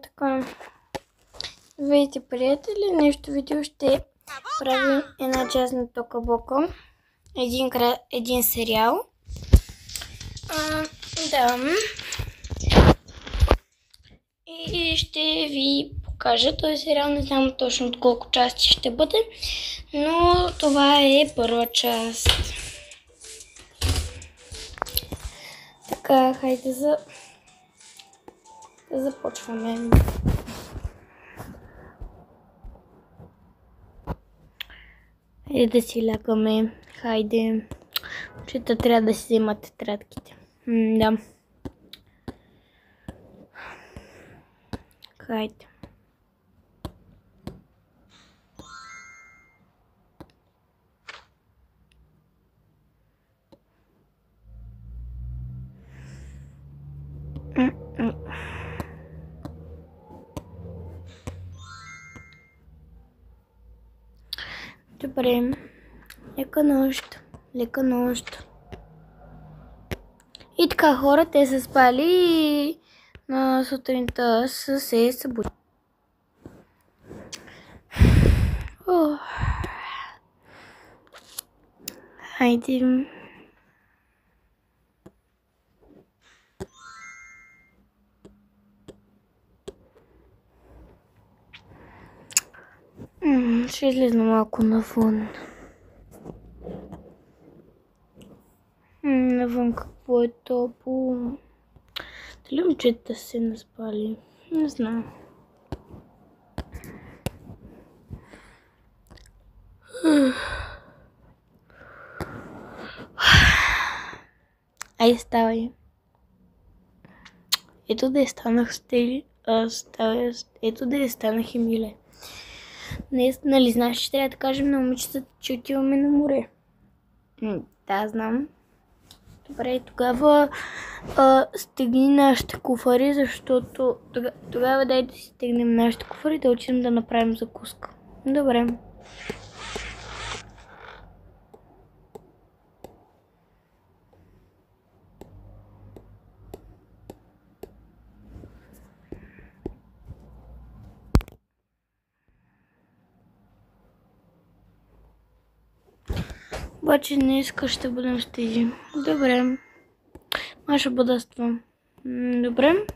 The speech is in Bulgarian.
така. Видите, приятели, нещо видео ще правим една част на Тока Бока. Един сериал. Да. И ще ви покажа този сериал. Не знам точно от колко части ще бъде, но това е първа част. Така, хайде да започваме. Хайде да си лягаме. Хайде. Чета трябва да си вземат тетрадките. Да. Хайде. Добре. Лека нощ. И така, хора, те са спали и на сутринта са се събудили. Хайде. Ще излезна малко навън. Навън какво е топло. Дали момчета се наспали? Не знам. Ай, ставай. Ето да станах стели. Ето да станах Емиле. Днес, нали знаеш, че трябва да кажем на момичетата, че отиваме на море? Да, знам. Добре, тогава стегни нашите куфари, защото тогава дай да си стегнем нашите куфари да отидем да направим закуска. Добре. Обаче днеска ще бъдем стиги. Добре. Маша бъдъства. Добре.